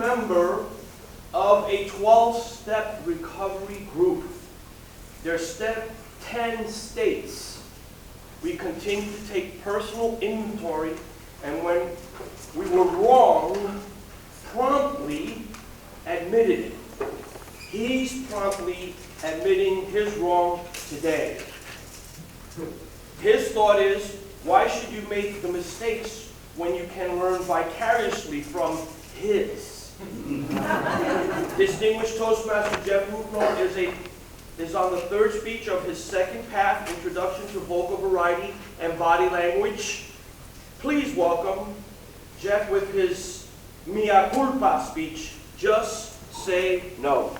member of a 12-step recovery group. Their step 10 states, we continue to take personal inventory, and when we were wrong, promptly admitted it. He's promptly admitting his wrong today. His thought is, why should you make the mistakes when you can learn vicariously from his? Distinguished Toastmaster Jeff Rufenacht is on the third speech of his second path, Introduction to Vocal Variety and Body Language. Please welcome Jeff with his Mea Culpa speech, Just Say No.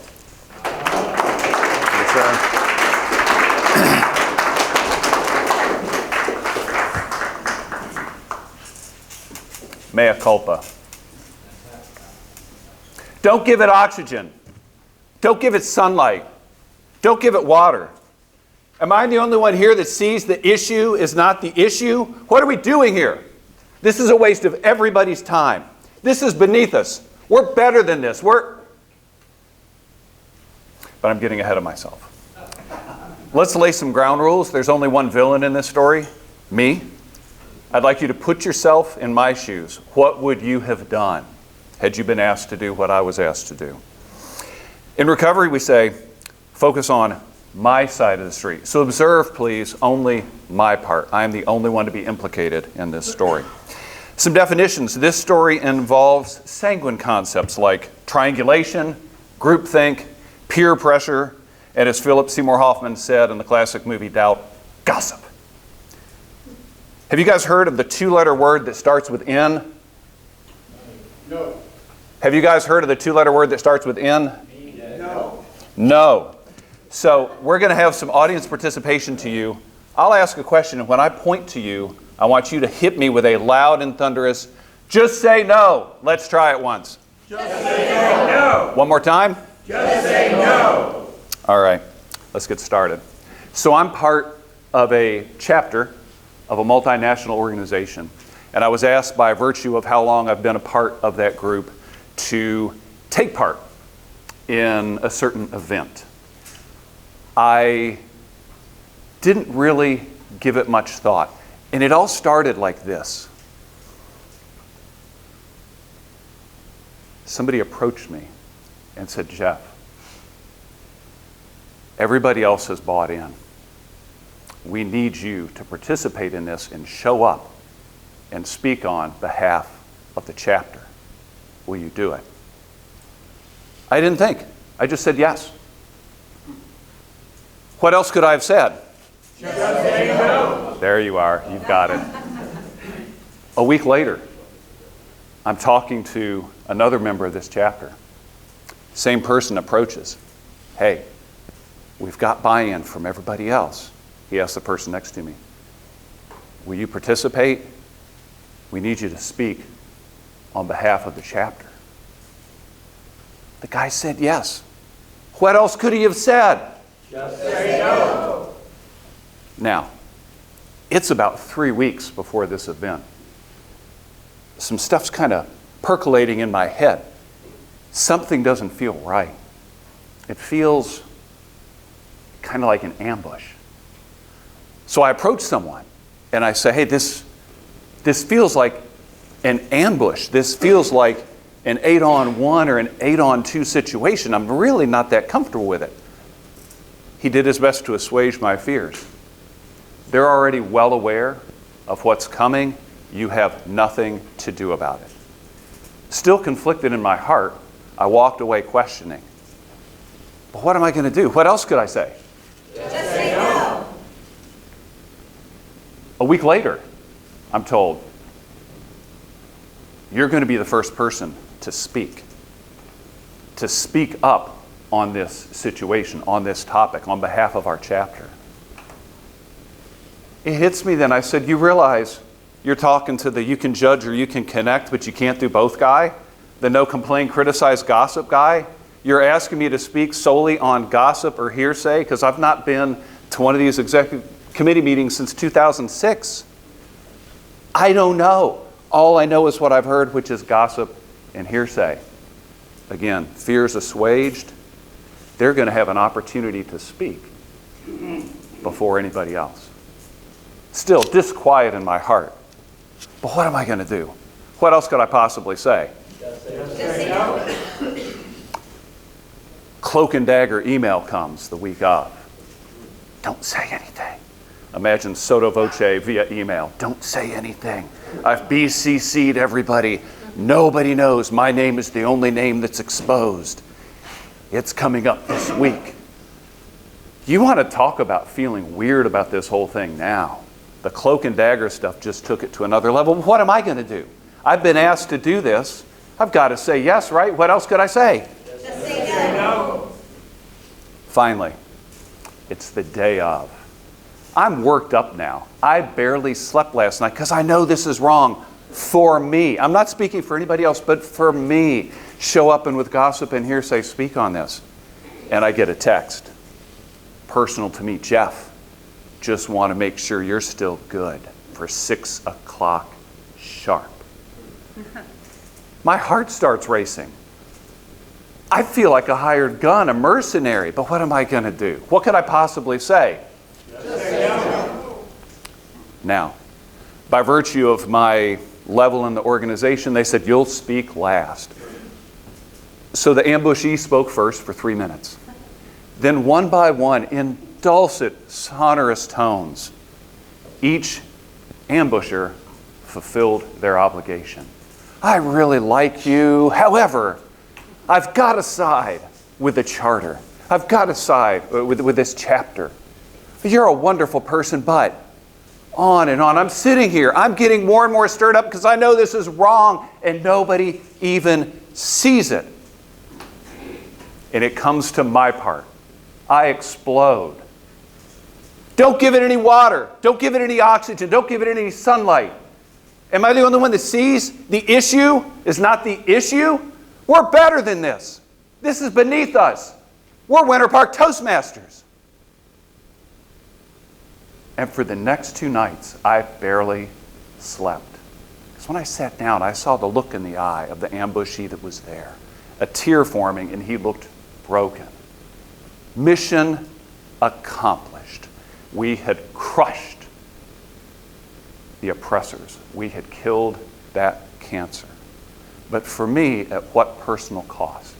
Yes, sir. Mea culpa. Don't give it oxygen. Don't give it sunlight. Don't give it water. Am I the only one here that sees the issue is not the issue? What are we doing here? This is a waste of everybody's time. This is beneath us. We're better than this. But I'm getting ahead of myself. Let's lay some ground rules. There's only one villain in this story, me. I'd like you to put yourself in my shoes. What would you have done had you been asked to do what I was asked to do? In recovery, we say, focus on my side of the street. So observe, please, only my part. I am the only one to be implicated in this story. Some definitions. This story involves sanguine concepts like triangulation, groupthink, peer pressure, and as Philip Seymour Hoffman said in the classic movie Doubt, gossip. Have you guys heard of the two-letter word that starts with N? No. Have you guys heard of the two-letter word that starts with N? No. No. So we're going to have some audience participation to you. I'll ask a question, and when I point to you, I want you to hit me with a loud and thunderous, just say no. Let's try it once. Just say no. One more time. Just say no. All right, let's get started. So I'm part of a chapter of a multinational organization, and I was asked by virtue of how long I've been a part of that group to take part in a certain event. I didn't really give it much thought, and it all started like this. Somebody approached me and said, Jeff, everybody else has bought in. We need you to participate in this and show up and speak on behalf of the chapter. Will you do it? I didn't think. I just said yes. What else could I have said? Just say no. There you are. You've got it. A week later, I'm talking to another member of this chapter. Same person approaches. Hey, we've got buy-in from everybody else. He asked the person next to me, will you participate? We need you to speak on behalf of the chapter. The guy said yes. What else could he have said? Just say no. Now, it's about 3 weeks before this event. Some stuff's kind of percolating in my head. Something doesn't feel right. It feels kind of like an ambush. So I approach someone and I say, hey, this feels like an ambush. This feels like an 8-on-1 or an 8-on-2 situation. I'm really not that comfortable with it. He did his best to assuage my fears. They're already well aware of what's coming. You have nothing to do about it. Still conflicted in my heart, I walked away questioning. But what am I going to do? What else could I say? Just say no. A week later, I'm told, you're going to be the first person to speak up on this situation, on this topic, on behalf of our chapter. It hits me then. I said, you realize you're talking to the you can judge or you can connect, but you can't do both guy? The no complain, criticize, gossip guy? You're asking me to speak solely on gossip or hearsay because I've not been to one of these executive committee meetings since 2006. I don't know. All I know is what I've heard, which is gossip and hearsay. again, fears assuaged, they're going to have an opportunity to speak before anybody else. Still, disquiet in my heart. But what am I going to do? What else could I possibly say? Just say no. Cloak and dagger email comes the week of. Don't say anything. Imagine sotto voce via email. Don't say anything. I've BCC'd everybody. Nobody knows my name is the only name that's exposed. It's coming up this week. You want to talk about feeling weird about this whole thing now. The cloak and dagger stuff just took it to another level. What am I going to do? I've been asked to do this. I've got to say yes, right? What else could I say? Just say no. Finally, it's the day of. I'm worked up now. I barely slept last night because I know this is wrong for me. I'm not speaking for anybody else, but for me. Show up and with gossip and hearsay speak on this. And I get a text. Personal to me, Jeff. Just want to make sure you're still good for 6 o'clock sharp. My heart starts racing. I feel like a hired gun, a mercenary, but what am I going to do? What could I possibly say? Just say no. Now, by virtue of my level in the organization, they said, you'll speak last. So the ambushee spoke first for 3 minutes. Then one by one, in dulcet, sonorous tones, each ambusher fulfilled their obligation. I really like you. However, I've got to side with the charter. I've got to side with this chapter. You're a wonderful person, but on and on. I'm sitting here. I'm getting more and more stirred up because I know this is wrong and nobody even sees it. And it comes to my part. I explode. Don't give it any water. Don't give it any oxygen. Don't give it any sunlight. Am I the only one that sees the issue is not the issue? We're better than this. This is beneath us. We're Winter Park Toastmasters. And for the next 2 nights, I barely slept. Because when I sat down, I saw the look in the eye of the ambushee that was there. A tear forming, and he looked broken. Mission accomplished. We had crushed the oppressors. We had killed that cancer. But for me, at what personal cost?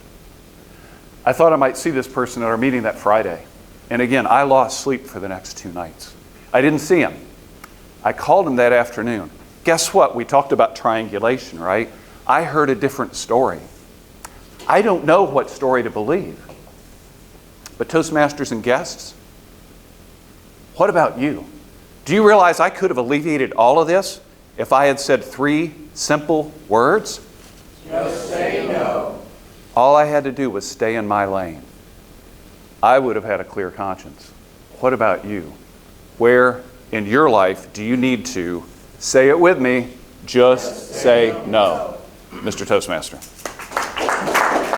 I thought I might see this person at our meeting that Friday. And again, I lost sleep for the next 2 nights. I didn't see him. I called him that afternoon. Guess what? We talked about triangulation, right? I heard a different story. I don't know what story to believe. But Toastmasters and guests, what about you? Do you realize I could have alleviated all of this if I had said 3 simple words? Just say no. All I had to do was stay in my lane. I would have had a clear conscience. What about you? Where in your life do you need to, say it with me, just say no? Mr. Toastmaster.